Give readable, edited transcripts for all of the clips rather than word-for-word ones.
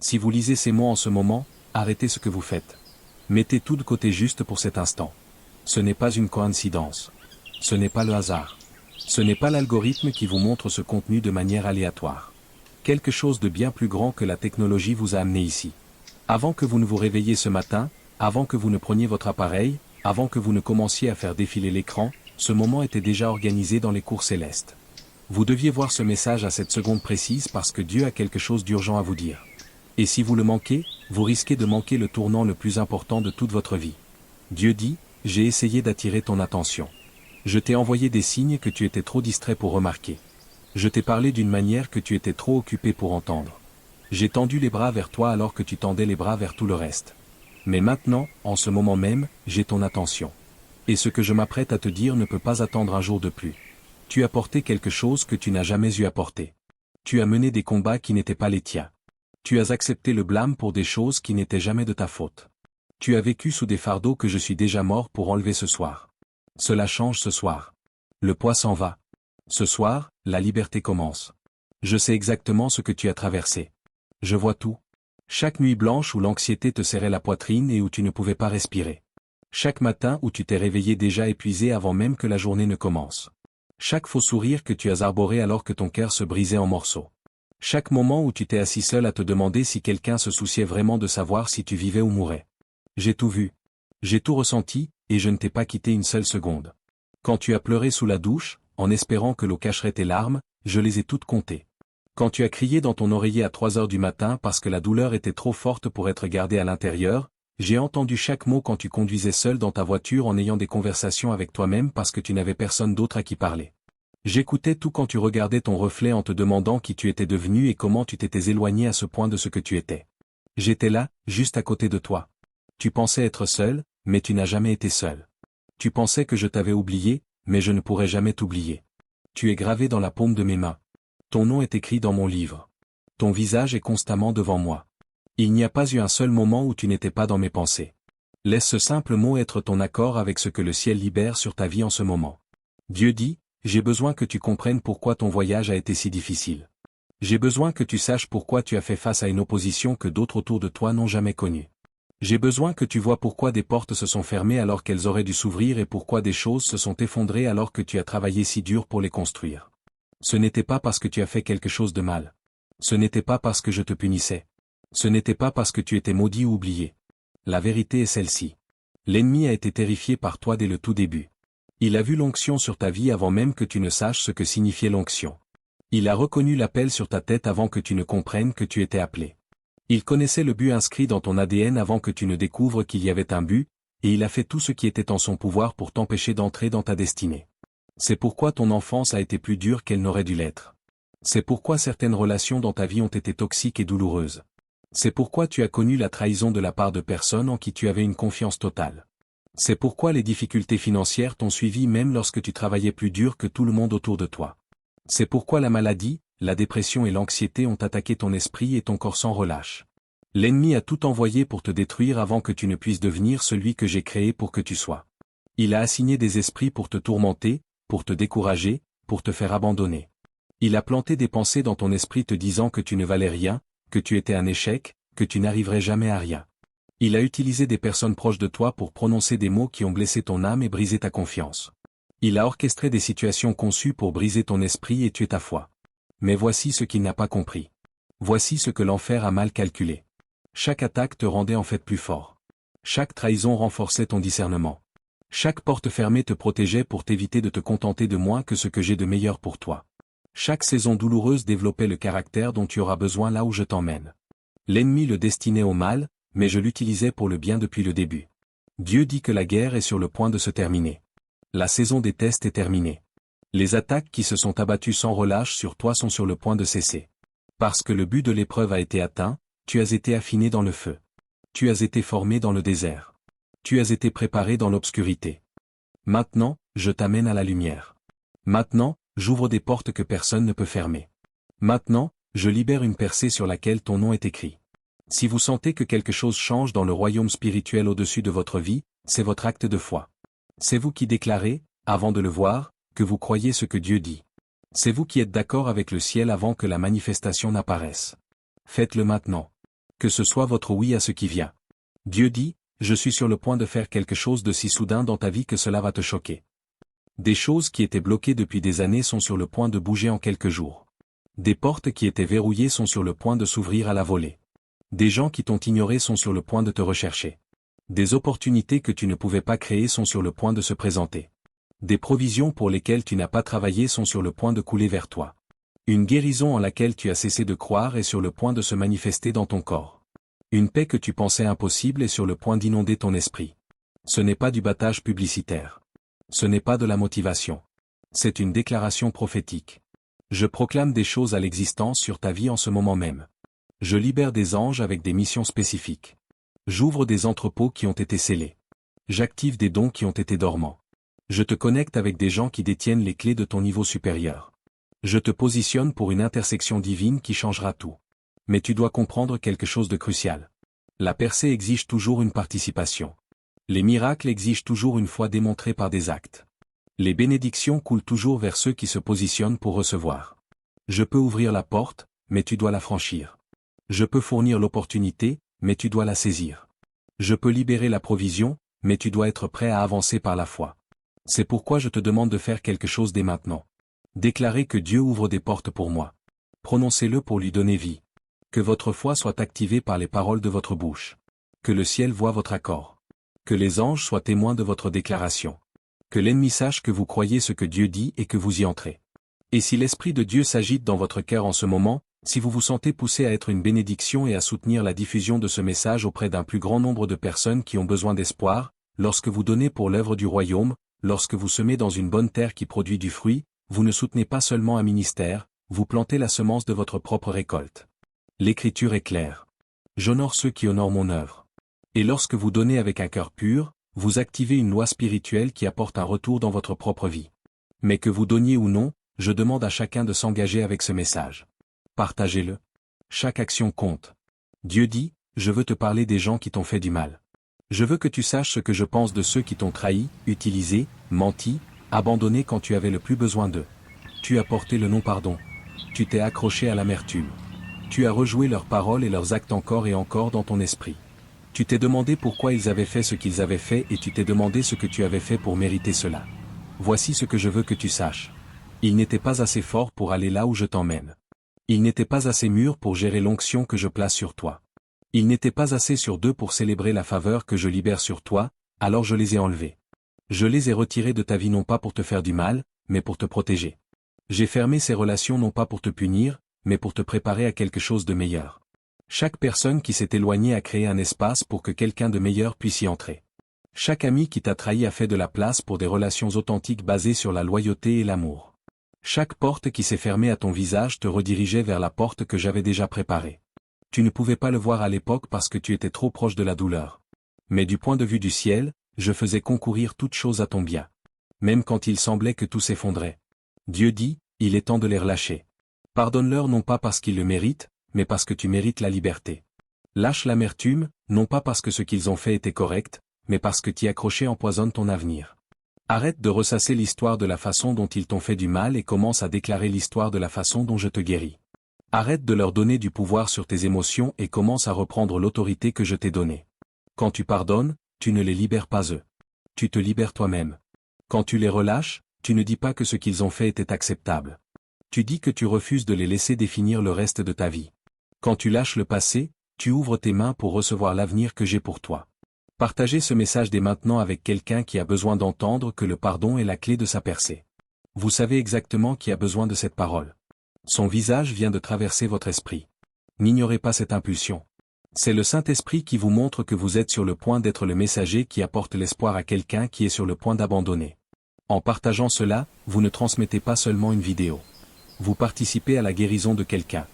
Si vous lisez ces mots en ce moment, arrêtez ce que vous faites. Mettez tout de côté juste pour cet instant. Ce n'est pas une coïncidence. Ce n'est pas le hasard. Ce n'est pas l'algorithme qui vous montre ce contenu de manière aléatoire. Quelque chose de bien plus grand que la technologie vous a amené ici. Avant que vous ne vous réveilliez ce matin, avant que vous ne preniez votre appareil, avant que vous ne commenciez à faire défiler l'écran, ce moment était déjà organisé dans les cours célestes. Vous deviez voir ce message à cette seconde précise parce que Dieu a quelque chose d'urgent à vous dire. Et si vous le manquez, vous risquez de manquer le tournant le plus important de toute votre vie. Dieu dit, j'ai essayé d'attirer ton attention. Je t'ai envoyé des signes que tu étais trop distrait pour remarquer. Je t'ai parlé d'une manière que tu étais trop occupé pour entendre. J'ai tendu les bras vers toi alors que tu tendais les bras vers tout le reste. Mais maintenant, en ce moment même, j'ai ton attention. Et ce que je m'apprête à te dire ne peut pas attendre un jour de plus. Tu as porté quelque chose que tu n'as jamais eu à porter. Tu as mené des combats qui n'étaient pas les tiens. Tu as accepté le blâme pour des choses qui n'étaient jamais de ta faute. Tu as vécu sous des fardeaux que je suis déjà mort pour enlever ce soir. Cela change ce soir. Le poids s'en va. Ce soir, la liberté commence. Je sais exactement ce que tu as traversé. Je vois tout. Chaque nuit blanche où l'anxiété te serrait la poitrine et où tu ne pouvais pas respirer. Chaque matin où tu t'es réveillé déjà épuisé avant même que la journée ne commence. Chaque faux sourire que tu as arboré alors que ton cœur se brisait en morceaux. Chaque moment où tu t'es assis seul à te demander si quelqu'un se souciait vraiment de savoir si tu vivais ou mourais. J'ai tout vu. J'ai tout ressenti, et je ne t'ai pas quitté une seule seconde. Quand tu as pleuré sous la douche, en espérant que l'eau cacherait tes larmes, je les ai toutes comptées. Quand tu as crié dans ton oreiller à 3 heures du matin parce que la douleur était trop forte pour être gardée à l'intérieur, j'ai entendu chaque mot quand tu conduisais seul dans ta voiture en ayant des conversations avec toi-même parce que tu n'avais personne d'autre à qui parler. J'écoutais tout quand tu regardais ton reflet en te demandant qui tu étais devenu et comment tu t'étais éloigné à ce point de ce que tu étais. J'étais là, juste à côté de toi. Tu pensais être seul, mais tu n'as jamais été seul. Tu pensais que je t'avais oublié, mais je ne pourrai jamais t'oublier. Tu es gravé dans la paume de mes mains. Ton nom est écrit dans mon livre. Ton visage est constamment devant moi. Il n'y a pas eu un seul moment où tu n'étais pas dans mes pensées. Laisse ce simple mot être ton accord avec ce que le ciel libère sur ta vie en ce moment. Dieu dit, j'ai besoin que tu comprennes pourquoi ton voyage a été si difficile. J'ai besoin que tu saches pourquoi tu as fait face à une opposition que d'autres autour de toi n'ont jamais connue. J'ai besoin que tu vois pourquoi des portes se sont fermées alors qu'elles auraient dû s'ouvrir et pourquoi des choses se sont effondrées alors que tu as travaillé si dur pour les construire. Ce n'était pas parce que tu as fait quelque chose de mal. Ce n'était pas parce que je te punissais. Ce n'était pas parce que tu étais maudit ou oublié. La vérité est celle-ci. L'ennemi a été terrifié par toi dès le tout début. Il a vu l'onction sur ta vie avant même que tu ne saches ce que signifiait l'onction. Il a reconnu l'appel sur ta tête avant que tu ne comprennes que tu étais appelé. Il connaissait le but inscrit dans ton ADN avant que tu ne découvres qu'il y avait un but, et il a fait tout ce qui était en son pouvoir pour t'empêcher d'entrer dans ta destinée. C'est pourquoi ton enfance a été plus dure qu'elle n'aurait dû l'être. C'est pourquoi certaines relations dans ta vie ont été toxiques et douloureuses. C'est pourquoi tu as connu la trahison de la part de personnes en qui tu avais une confiance totale. C'est pourquoi les difficultés financières t'ont suivi même lorsque tu travaillais plus dur que tout le monde autour de toi. C'est pourquoi la maladie, la dépression et l'anxiété ont attaqué ton esprit et ton corps sans relâche. L'ennemi a tout envoyé pour te détruire avant que tu ne puisses devenir celui que j'ai créé pour que tu sois. Il a assigné des esprits pour te tourmenter, pour te décourager, pour te faire abandonner. Il a planté des pensées dans ton esprit te disant que tu ne valais rien, que tu étais un échec, que tu n'arriverais jamais à rien. Il a utilisé des personnes proches de toi pour prononcer des mots qui ont blessé ton âme et brisé ta confiance. Il a orchestré des situations conçues pour briser ton esprit et tuer ta foi. Mais voici ce qu'il n'a pas compris. Voici ce que l'enfer a mal calculé. Chaque attaque te rendait en fait plus fort. Chaque trahison renforçait ton discernement. Chaque porte fermée te protégeait pour t'éviter de te contenter de moins que ce que j'ai de meilleur pour toi. Chaque saison douloureuse développait le caractère dont tu auras besoin là où je t'emmène. L'ennemi le destinait au mal, mais je l'utilisais pour le bien depuis le début. Dieu dit que la guerre est sur le point de se terminer. La saison des tests est terminée. Les attaques qui se sont abattues sans relâche sur toi sont sur le point de cesser. Parce que le but de l'épreuve a été atteint, tu as été affiné dans le feu. Tu as été formé dans le désert. Tu as été préparé dans l'obscurité. Maintenant, je t'amène à la lumière. Maintenant, j'ouvre des portes que personne ne peut fermer. Maintenant, je libère une percée sur laquelle ton nom est écrit. Si vous sentez que quelque chose change dans le royaume spirituel au-dessus de votre vie, c'est votre acte de foi. C'est vous qui déclarez, avant de le voir, que vous croyez ce que Dieu dit. C'est vous qui êtes d'accord avec le ciel avant que la manifestation n'apparaisse. Faites-le maintenant. Que ce soit votre oui à ce qui vient. Dieu dit, je suis sur le point de faire quelque chose de si soudain dans ta vie que cela va te choquer. Des choses qui étaient bloquées depuis des années sont sur le point de bouger en quelques jours. Des portes qui étaient verrouillées sont sur le point de s'ouvrir à la volée. Des gens qui t'ont ignoré sont sur le point de te rechercher. Des opportunités que tu ne pouvais pas créer sont sur le point de se présenter. Des provisions pour lesquelles tu n'as pas travaillé sont sur le point de couler vers toi. Une guérison en laquelle tu as cessé de croire est sur le point de se manifester dans ton corps. Une paix que tu pensais impossible est sur le point d'inonder ton esprit. Ce n'est pas du battage publicitaire. Ce n'est pas de la motivation. C'est une déclaration prophétique. Je proclame des choses à l'existence sur ta vie en ce moment même. Je libère des anges avec des missions spécifiques. J'ouvre des entrepôts qui ont été scellés. J'active des dons qui ont été dormants. Je te connecte avec des gens qui détiennent les clés de ton niveau supérieur. Je te positionne pour une intersection divine qui changera tout. Mais tu dois comprendre quelque chose de crucial. La percée exige toujours une participation. Les miracles exigent toujours une foi démontrée par des actes. Les bénédictions coulent toujours vers ceux qui se positionnent pour recevoir. Je peux ouvrir la porte, mais tu dois la franchir. Je peux fournir l'opportunité, mais tu dois la saisir. Je peux libérer la provision, mais tu dois être prêt à avancer par la foi. C'est pourquoi je te demande de faire quelque chose dès maintenant. Déclarez que Dieu ouvre des portes pour moi. Prononcez-le pour lui donner vie. Que votre foi soit activée par les paroles de votre bouche. Que le ciel voie votre accord. Que les anges soient témoins de votre déclaration. Que l'ennemi sache que vous croyez ce que Dieu dit et que vous y entrez. Et si l'Esprit de Dieu s'agite dans votre cœur en ce moment, si vous vous sentez poussé à être une bénédiction et à soutenir la diffusion de ce message auprès d'un plus grand nombre de personnes qui ont besoin d'espoir, lorsque vous donnez pour l'œuvre du royaume, lorsque vous semez dans une bonne terre qui produit du fruit, vous ne soutenez pas seulement un ministère, vous plantez la semence de votre propre récolte. L'Écriture est claire. J'honore ceux qui honorent mon œuvre. Et lorsque vous donnez avec un cœur pur, vous activez une loi spirituelle qui apporte un retour dans votre propre vie. Mais que vous donniez ou non, je demande à chacun de s'engager avec ce message. Partagez-le. Chaque action compte. Dieu dit, je veux te parler des gens qui t'ont fait du mal. Je veux que tu saches ce que je pense de ceux qui t'ont trahi, utilisé, menti, abandonné quand tu avais le plus besoin d'eux. Tu as porté le non-pardon. Tu t'es accroché à l'amertume. Tu as rejoué leurs paroles et leurs actes encore et encore dans ton esprit. Tu t'es demandé pourquoi ils avaient fait ce qu'ils avaient fait et tu t'es demandé ce que tu avais fait pour mériter cela. Voici ce que je veux que tu saches. Ils n'étaient pas assez forts pour aller là où je t'emmène. Ils n'étaient pas assez mûrs pour gérer l'onction que je place sur toi. Ils n'étaient pas assez sur d'eux pour célébrer la faveur que je libère sur toi, alors je les ai enlevés. Je les ai retirés de ta vie non pas pour te faire du mal, mais pour te protéger. J'ai fermé ces relations non pas pour te punir, mais pour te préparer à quelque chose de meilleur. Chaque personne qui s'est éloignée a créé un espace pour que quelqu'un de meilleur puisse y entrer. Chaque ami qui t'a trahi a fait de la place pour des relations authentiques basées sur la loyauté et l'amour. Chaque porte qui s'est fermée à ton visage te redirigeait vers la porte que j'avais déjà préparée. Tu ne pouvais pas le voir à l'époque parce que tu étais trop proche de la douleur. Mais du point de vue du ciel, je faisais concourir toute chose à ton bien. Même quand il semblait que tout s'effondrait. Dieu dit, il est temps de les relâcher. Pardonne-leur non pas parce qu'ils le méritent, mais parce que tu mérites la liberté. Lâche l'amertume, non pas parce que ce qu'ils ont fait était correct, mais parce que t'y accrocher empoisonne ton avenir. Arrête de ressasser l'histoire de la façon dont ils t'ont fait du mal et commence à déclarer l'histoire de la façon dont je te guéris. Arrête de leur donner du pouvoir sur tes émotions et commence à reprendre l'autorité que je t'ai donnée. Quand tu pardonnes, tu ne les libères pas eux. Tu te libères toi-même. Quand tu les relâches, tu ne dis pas que ce qu'ils ont fait était acceptable. Tu dis que tu refuses de les laisser définir le reste de ta vie. Quand tu lâches le passé, tu ouvres tes mains pour recevoir l'avenir que j'ai pour toi. Partagez ce message dès maintenant avec quelqu'un qui a besoin d'entendre que le pardon est la clé de sa percée. Vous savez exactement qui a besoin de cette parole. Son visage vient de traverser votre esprit. N'ignorez pas cette impulsion. C'est le Saint-Esprit qui vous montre que vous êtes sur le point d'être le messager qui apporte l'espoir à quelqu'un qui est sur le point d'abandonner. En partageant cela, vous ne transmettez pas seulement une vidéo. Vous participez à la guérison de quelqu'un.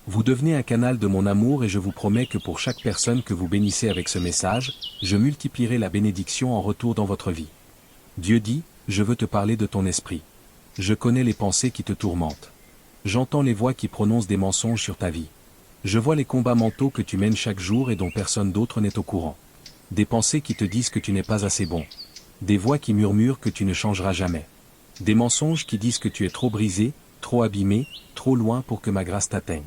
Vous devenez un canal de mon amour et je vous promets que pour chaque personne que vous bénissez avec ce message, je multiplierai la bénédiction en retour dans votre vie. Dieu dit, je veux te parler de ton esprit. Je connais les pensées qui te tourmentent. J'entends les voix qui prononcent des mensonges sur ta vie. Je vois les combats mentaux que tu mènes chaque jour et dont personne d'autre n'est au courant. Des pensées qui te disent que tu n'es pas assez bon. Des voix qui murmurent que tu ne changeras jamais. Des mensonges qui disent que tu es trop brisé, trop abîmé, trop loin pour que ma grâce t'atteigne.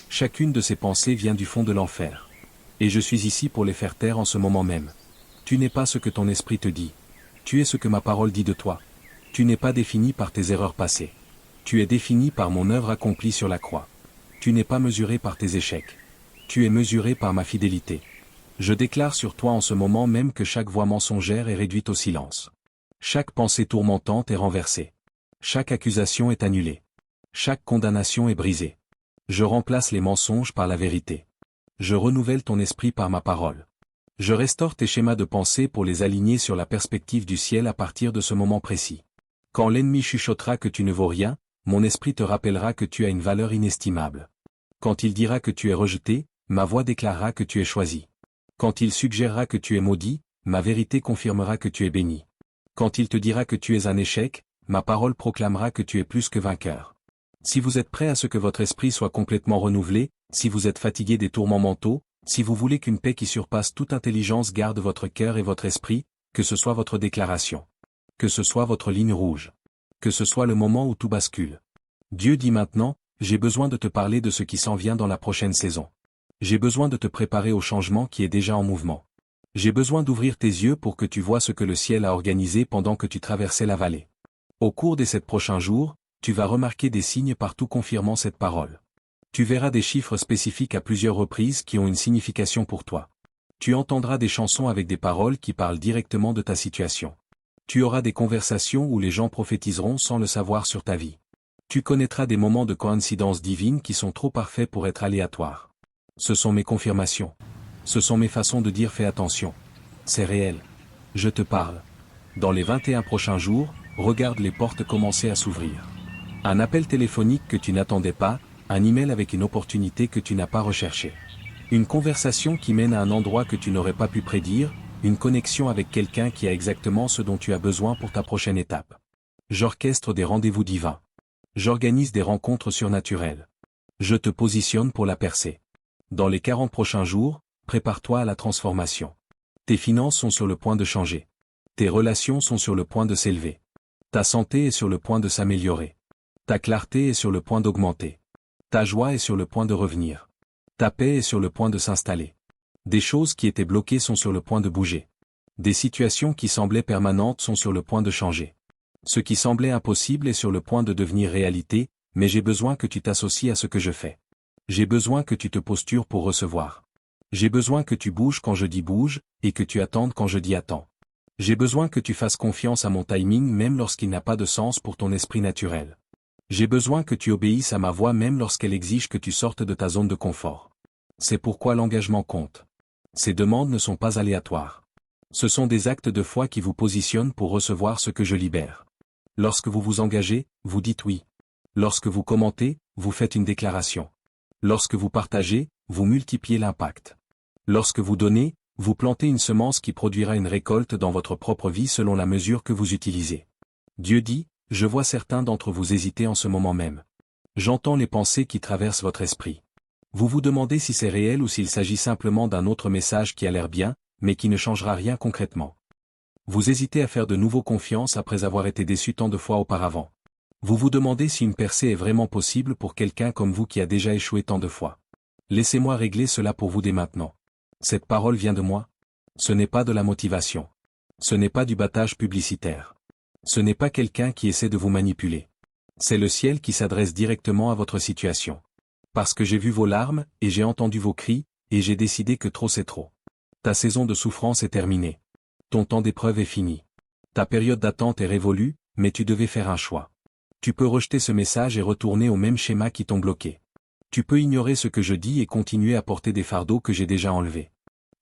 Chacune de ces pensées vient du fond de l'enfer. Et je suis ici pour les faire taire en ce moment même. Tu n'es pas ce que ton esprit te dit. Tu es ce que ma parole dit de toi. Tu n'es pas défini par tes erreurs passées. Tu es défini par mon œuvre accomplie sur la croix. Tu n'es pas mesuré par tes échecs. Tu es mesuré par ma fidélité. Je déclare sur toi en ce moment même que chaque voix mensongère est réduite au silence. Chaque pensée tourmentante est renversée. Chaque accusation est annulée. Chaque condamnation est brisée. Je remplace les mensonges par la vérité. Je renouvelle ton esprit par ma parole. Je restaure tes schémas de pensée pour les aligner sur la perspective du ciel à partir de ce moment précis. Quand l'ennemi chuchotera que tu ne vaux rien, mon esprit te rappellera que tu as une valeur inestimable. Quand il dira que tu es rejeté, ma voix déclarera que tu es choisi. Quand il suggérera que tu es maudit, ma vérité confirmera que tu es béni. Quand il te dira que tu es un échec, ma parole proclamera que tu es plus que vainqueur. Si vous êtes prêt à ce que votre esprit soit complètement renouvelé, si vous êtes fatigué des tourments mentaux, si vous voulez qu'une paix qui surpasse toute intelligence garde votre cœur et votre esprit, que ce soit votre déclaration. Que ce soit votre ligne rouge. Que ce soit le moment où tout bascule. Dieu dit maintenant, j'ai besoin de te parler de ce qui s'en vient dans la prochaine saison. J'ai besoin de te préparer au changement qui est déjà en mouvement. J'ai besoin d'ouvrir tes yeux pour que tu vois ce que le ciel a organisé pendant que tu traversais la vallée. Au cours des 7 prochains jours, tu vas remarquer des signes partout confirmant cette parole. Tu verras des chiffres spécifiques à plusieurs reprises qui ont une signification pour toi. Tu entendras des chansons avec des paroles qui parlent directement de ta situation. Tu auras des conversations où les gens prophétiseront sans le savoir sur ta vie. Tu connaîtras des moments de coïncidence divine qui sont trop parfaits pour être aléatoires. Ce sont mes confirmations. Ce sont mes façons de dire fais attention. C'est réel. Je te parle. Dans les 21 prochains jours, regarde les portes commencer à s'ouvrir. Un appel téléphonique que tu n'attendais pas, un email avec une opportunité que tu n'as pas recherchée. Une conversation qui mène à un endroit que tu n'aurais pas pu prédire, une connexion avec quelqu'un qui a exactement ce dont tu as besoin pour ta prochaine étape. J'orchestre des rendez-vous divins. J'organise des rencontres surnaturelles. Je te positionne pour la percée. Dans les 40 prochains jours, prépare-toi à la transformation. Tes finances sont sur le point de changer. Tes relations sont sur le point de s'élever. Ta santé est sur le point de s'améliorer. Ta clarté est sur le point d'augmenter. Ta joie est sur le point de revenir. Ta paix est sur le point de s'installer. Des choses qui étaient bloquées sont sur le point de bouger. Des situations qui semblaient permanentes sont sur le point de changer. Ce qui semblait impossible est sur le point de devenir réalité, mais j'ai besoin que tu t'associes à ce que je fais. J'ai besoin que tu te postures pour recevoir. J'ai besoin que tu bouges quand je dis bouge, et que tu attendes quand je dis attends. J'ai besoin que tu fasses confiance à mon timing même lorsqu'il n'a pas de sens pour ton esprit naturel. J'ai besoin que tu obéisses à ma voix même lorsqu'elle exige que tu sortes de ta zone de confort. C'est pourquoi l'engagement compte. Ces demandes ne sont pas aléatoires. Ce sont des actes de foi qui vous positionnent pour recevoir ce que je libère. Lorsque vous vous engagez, vous dites oui. Lorsque vous commentez, vous faites une déclaration. Lorsque vous partagez, vous multipliez l'impact. Lorsque vous donnez, vous plantez une semence qui produira une récolte dans votre propre vie selon la mesure que vous utilisez. Dieu dit, je vois certains d'entre vous hésiter en ce moment même. J'entends les pensées qui traversent votre esprit. Vous vous demandez si c'est réel ou s'il s'agit simplement d'un autre message qui a l'air bien, mais qui ne changera rien concrètement. Vous hésitez à faire de nouveau confiance après avoir été déçu tant de fois auparavant. Vous vous demandez si une percée est vraiment possible pour quelqu'un comme vous qui a déjà échoué tant de fois. Laissez-moi régler cela pour vous dès maintenant. Cette parole vient de moi. Ce n'est pas de la motivation. Ce n'est pas du battage publicitaire. Ce n'est pas quelqu'un qui essaie de vous manipuler. C'est le ciel qui s'adresse directement à votre situation. Parce que j'ai vu vos larmes, et j'ai entendu vos cris, et j'ai décidé que trop c'est trop. Ta saison de souffrance est terminée. Ton temps d'épreuve est fini. Ta période d'attente est révolue, mais tu devais faire un choix. Tu peux rejeter ce message et retourner au même schéma qui t'ont bloqué. Tu peux ignorer ce que je dis et continuer à porter des fardeaux que j'ai déjà enlevés.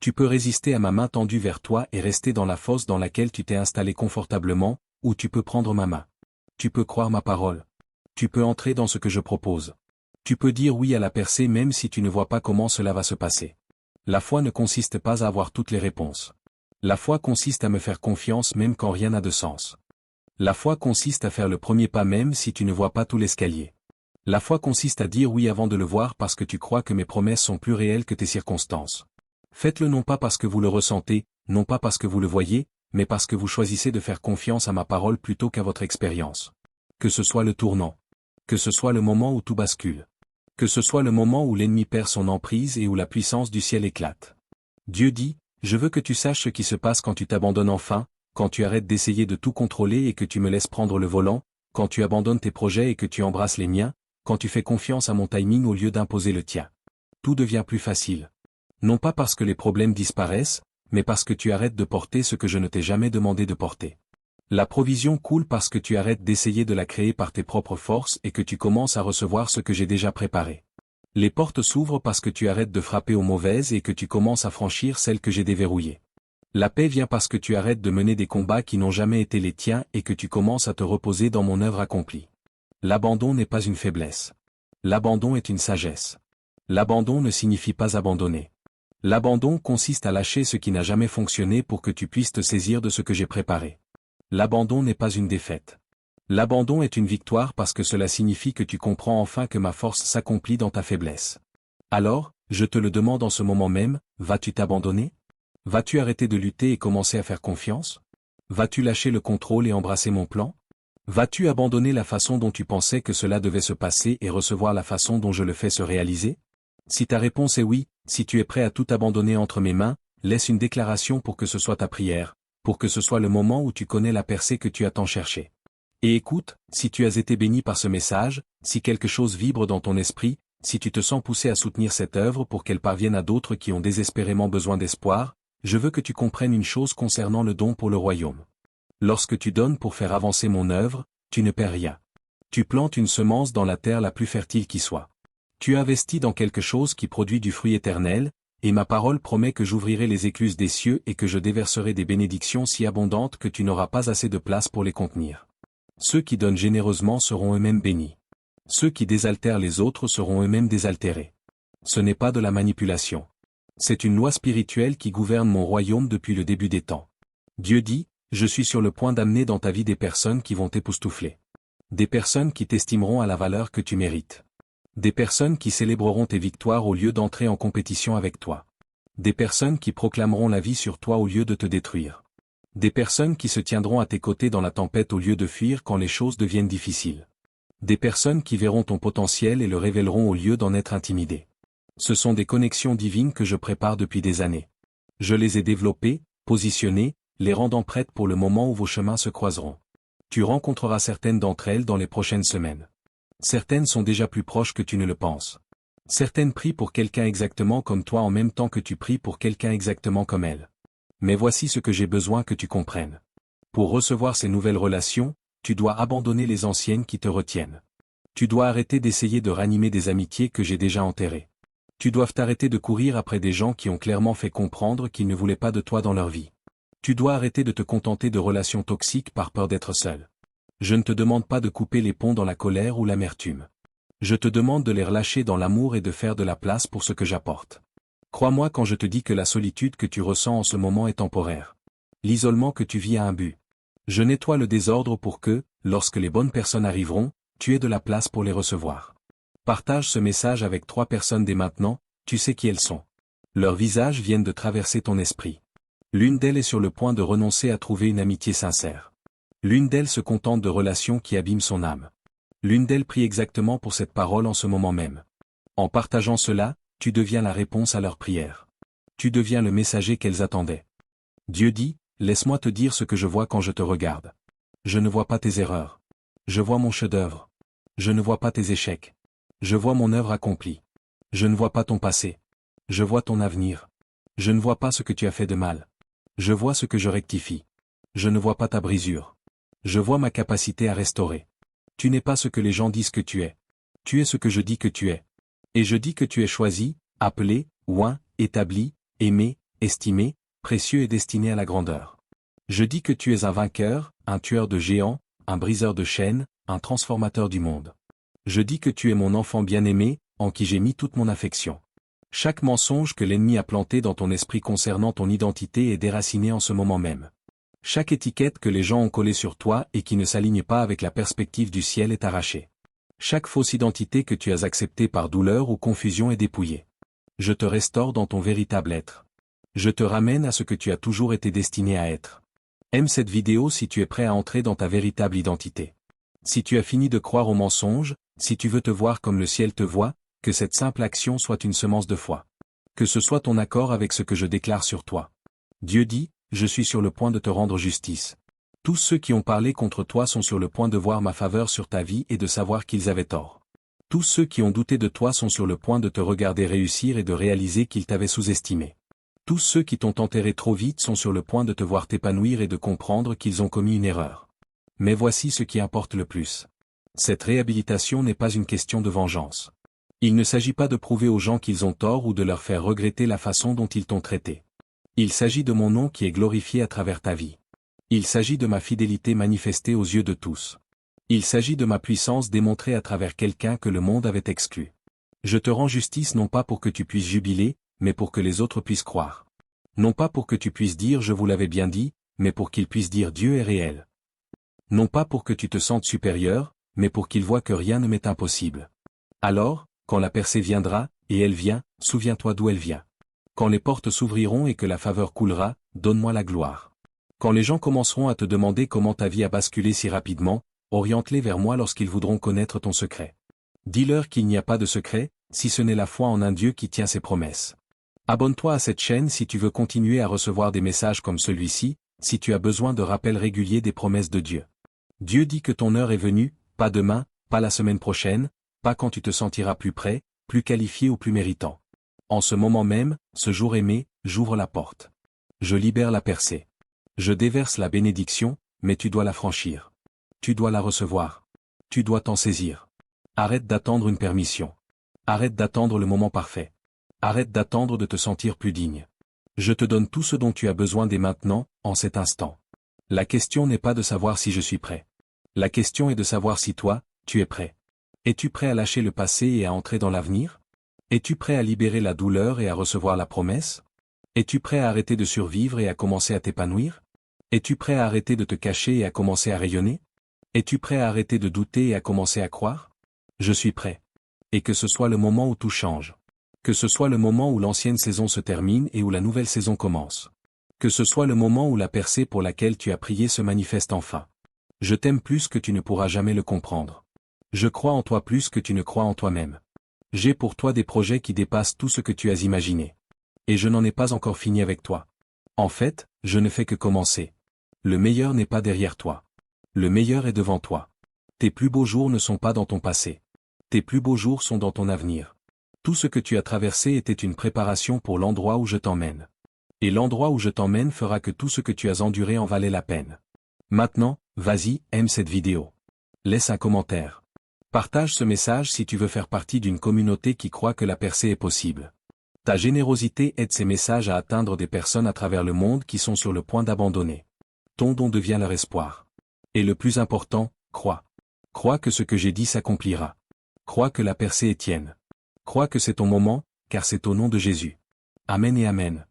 Tu peux résister à ma main tendue vers toi et rester dans la fosse dans laquelle tu t'es installé confortablement, ou tu peux prendre ma main. Tu peux croire ma parole. Tu peux entrer dans ce que je propose. Tu peux dire oui à la percée même si tu ne vois pas comment cela va se passer. La foi ne consiste pas à avoir toutes les réponses. La foi consiste à me faire confiance même quand rien n'a de sens. La foi consiste à faire le premier pas même si tu ne vois pas tout l'escalier. La foi consiste à dire oui avant de le voir parce que tu crois que mes promesses sont plus réelles que tes circonstances. Faites-le non pas parce que vous le ressentez, non pas parce que vous le voyez, mais parce que vous choisissez de faire confiance à ma parole plutôt qu'à votre expérience. Que ce soit le tournant. Que ce soit le moment où tout bascule. Que ce soit le moment où l'ennemi perd son emprise et où la puissance du ciel éclate. Dieu dit, je veux que tu saches ce qui se passe quand tu t'abandonnes enfin, quand tu arrêtes d'essayer de tout contrôler et que tu me laisses prendre le volant, quand tu abandonnes tes projets et que tu embrasses les miens, quand tu fais confiance à mon timing au lieu d'imposer le tien. Tout devient plus facile. Non pas parce que les problèmes disparaissent, mais parce que tu arrêtes de porter ce que je ne t'ai jamais demandé de porter. La provision coule parce que tu arrêtes d'essayer de la créer par tes propres forces et que tu commences à recevoir ce que j'ai déjà préparé. Les portes s'ouvrent parce que tu arrêtes de frapper aux mauvaises et que tu commences à franchir celles que j'ai déverrouillées. La paix vient parce que tu arrêtes de mener des combats qui n'ont jamais été les tiens et que tu commences à te reposer dans mon œuvre accomplie. L'abandon n'est pas une faiblesse. L'abandon est une sagesse. L'abandon ne signifie pas abandonner. L'abandon consiste à lâcher ce qui n'a jamais fonctionné pour que tu puisses te saisir de ce que j'ai préparé. L'abandon n'est pas une défaite. L'abandon est une victoire parce que cela signifie que tu comprends enfin que ma force s'accomplit dans ta faiblesse. Alors, je te le demande en ce moment même, vas-tu t'abandonner? Vas-tu arrêter de lutter et commencer à faire confiance? Vas-tu lâcher le contrôle et embrasser mon plan? Vas-tu abandonner la façon dont tu pensais que cela devait se passer et recevoir la façon dont je le fais se réaliser? Si ta réponse est oui, si tu es prêt à tout abandonner entre mes mains, laisse une déclaration pour que ce soit ta prière, pour que ce soit le moment où tu connais la percée que tu as tant cherchée. Et écoute, si tu as été béni par ce message, si quelque chose vibre dans ton esprit, si tu te sens poussé à soutenir cette œuvre pour qu'elle parvienne à d'autres qui ont désespérément besoin d'espoir, je veux que tu comprennes une chose concernant le don pour le royaume. Lorsque tu donnes pour faire avancer mon œuvre, tu ne perds rien. Tu plantes une semence dans la terre la plus fertile qui soit. Tu investis dans quelque chose qui produit du fruit éternel, et ma parole promet que j'ouvrirai les écluses des cieux et que je déverserai des bénédictions si abondantes que tu n'auras pas assez de place pour les contenir. Ceux qui donnent généreusement seront eux-mêmes bénis. Ceux qui désaltèrent les autres seront eux-mêmes désaltérés. Ce n'est pas de la manipulation. C'est une loi spirituelle qui gouverne mon royaume depuis le début des temps. Dieu dit, je suis sur le point d'amener dans ta vie des personnes qui vont t'époustoufler. Des personnes qui t'estimeront à la valeur que tu mérites. Des personnes qui célébreront tes victoires au lieu d'entrer en compétition avec toi. Des personnes qui proclameront la vie sur toi au lieu de te détruire. Des personnes qui se tiendront à tes côtés dans la tempête au lieu de fuir quand les choses deviennent difficiles. Des personnes qui verront ton potentiel et le révéleront au lieu d'en être intimidées. Ce sont des connexions divines que je prépare depuis des années. Je les ai développées, positionnées, les rendant prêtes pour le moment où vos chemins se croiseront. Tu rencontreras certaines d'entre elles dans les prochaines semaines. Certaines sont déjà plus proches que tu ne le penses. Certaines prient pour quelqu'un exactement comme toi en même temps que tu pries pour quelqu'un exactement comme elle. Mais voici ce que j'ai besoin que tu comprennes. Pour recevoir ces nouvelles relations, tu dois abandonner les anciennes qui te retiennent. Tu dois arrêter d'essayer de ranimer des amitiés que j'ai déjà enterrées. Tu dois t'arrêter de courir après des gens qui ont clairement fait comprendre qu'ils ne voulaient pas de toi dans leur vie. Tu dois arrêter de te contenter de relations toxiques par peur d'être seul. Je ne te demande pas de couper les ponts dans la colère ou l'amertume. Je te demande de les relâcher dans l'amour et de faire de la place pour ce que j'apporte. Crois-moi quand je te dis que la solitude que tu ressens en ce moment est temporaire. L'isolement que tu vis a un but. Je nettoie le désordre pour que, lorsque les bonnes personnes arriveront, tu aies de la place pour les recevoir. Partage ce message avec 3 personnes dès maintenant, tu sais qui elles sont. Leurs visages viennent de traverser ton esprit. L'une d'elles est sur le point de renoncer à trouver une amitié sincère. L'une d'elles se contente de relations qui abîment son âme. L'une d'elles prie exactement pour cette parole en ce moment même. En partageant cela, tu deviens la réponse à leurs prières. Tu deviens le messager qu'elles attendaient. Dieu dit, laisse-moi te dire ce que je vois quand je te regarde. Je ne vois pas tes erreurs. Je vois mon chef-d'œuvre. Je ne vois pas tes échecs. Je vois mon œuvre accomplie. Je ne vois pas ton passé. Je vois ton avenir. Je ne vois pas ce que tu as fait de mal. Je vois ce que je rectifie. Je ne vois pas ta brisure. Je vois ma capacité à restaurer. Tu n'es pas ce que les gens disent que tu es. Tu es ce que je dis que tu es. Et je dis que tu es choisi, appelé, oint, établi, aimé, estimé, précieux et destiné à la grandeur. Je dis que tu es un vainqueur, un tueur de géants, un briseur de chaînes, un transformateur du monde. Je dis que tu es mon enfant bien-aimé, en qui j'ai mis toute mon affection. Chaque mensonge que l'ennemi a planté dans ton esprit concernant ton identité est déraciné en ce moment même. Chaque étiquette que les gens ont collée sur toi et qui ne s'aligne pas avec la perspective du ciel est arrachée. Chaque fausse identité que tu as acceptée par douleur ou confusion est dépouillée. Je te restaure dans ton véritable être. Je te ramène à ce que tu as toujours été destiné à être. Aime cette vidéo si tu es prêt à entrer dans ta véritable identité. Si tu as fini de croire aux mensonges, si tu veux te voir comme le ciel te voit, que cette simple action soit une semence de foi. Que ce soit ton accord avec ce que je déclare sur toi. Dieu dit, je suis sur le point de te rendre justice. Tous ceux qui ont parlé contre toi sont sur le point de voir ma faveur sur ta vie et de savoir qu'ils avaient tort. Tous ceux qui ont douté de toi sont sur le point de te regarder réussir et de réaliser qu'ils t'avaient sous-estimé. Tous ceux qui t'ont enterré trop vite sont sur le point de te voir t'épanouir et de comprendre qu'ils ont commis une erreur. Mais voici ce qui importe le plus. Cette réhabilitation n'est pas une question de vengeance. Il ne s'agit pas de prouver aux gens qu'ils ont tort ou de leur faire regretter la façon dont ils t'ont traité. Il s'agit de mon nom qui est glorifié à travers ta vie. Il s'agit de ma fidélité manifestée aux yeux de tous. Il s'agit de ma puissance démontrée à travers quelqu'un que le monde avait exclu. Je te rends justice non pas pour que tu puisses jubiler, mais pour que les autres puissent croire. Non pas pour que tu puisses dire je vous l'avais bien dit, mais pour qu'ils puissent dire Dieu est réel. Non pas pour que tu te sentes supérieur, mais pour qu'ils voient que rien ne m'est impossible. Alors, quand la percée viendra, et elle vient, souviens-toi d'où elle vient. Quand les portes s'ouvriront et que la faveur coulera, donne-moi la gloire. Quand les gens commenceront à te demander comment ta vie a basculé si rapidement, oriente-les vers moi lorsqu'ils voudront connaître ton secret. Dis-leur qu'il n'y a pas de secret, si ce n'est la foi en un Dieu qui tient ses promesses. Abonne-toi à cette chaîne si tu veux continuer à recevoir des messages comme celui-ci, si tu as besoin de rappels réguliers des promesses de Dieu. Dieu dit que ton heure est venue, pas demain, pas la semaine prochaine, pas quand tu te sentiras plus prêt, plus qualifié ou plus méritant. En ce moment même, ce jour aimé, j'ouvre la porte. Je libère la percée. Je déverse la bénédiction, mais tu dois la franchir. Tu dois la recevoir. Tu dois t'en saisir. Arrête d'attendre une permission. Arrête d'attendre le moment parfait. Arrête d'attendre de te sentir plus digne. Je te donne tout ce dont tu as besoin dès maintenant, en cet instant. La question n'est pas de savoir si je suis prêt. La question est de savoir si toi, tu es prêt. Es-tu prêt à lâcher le passé et à entrer dans l'avenir? Es-tu prêt à libérer la douleur et à recevoir la promesse? Es-tu prêt à arrêter de survivre et à commencer à t'épanouir? Es-tu prêt à arrêter de te cacher et à commencer à rayonner? Es-tu prêt à arrêter de douter et à commencer à croire? Je suis prêt. Et que ce soit le moment où tout change. Que ce soit le moment où l'ancienne saison se termine et où la nouvelle saison commence. Que ce soit le moment où la percée pour laquelle tu as prié se manifeste enfin. Je t'aime plus que tu ne pourras jamais le comprendre. Je crois en toi plus que tu ne crois en toi-même. J'ai pour toi des projets qui dépassent tout ce que tu as imaginé. Et je n'en ai pas encore fini avec toi. En fait, je ne fais que commencer. Le meilleur n'est pas derrière toi. Le meilleur est devant toi. Tes plus beaux jours ne sont pas dans ton passé. Tes plus beaux jours sont dans ton avenir. Tout ce que tu as traversé était une préparation pour l'endroit où je t'emmène. Et l'endroit où je t'emmène fera que tout ce que tu as enduré en valait la peine. Maintenant, vas-y, aime cette vidéo. Laisse un commentaire. Partage ce message si tu veux faire partie d'une communauté qui croit que la percée est possible. Ta générosité aide ces messages à atteindre des personnes à travers le monde qui sont sur le point d'abandonner. Ton don devient leur espoir. Et le plus important, crois. Crois que ce que j'ai dit s'accomplira. Crois que la percée est tienne. Crois que c'est ton moment, car c'est au nom de Jésus. Amen et Amen.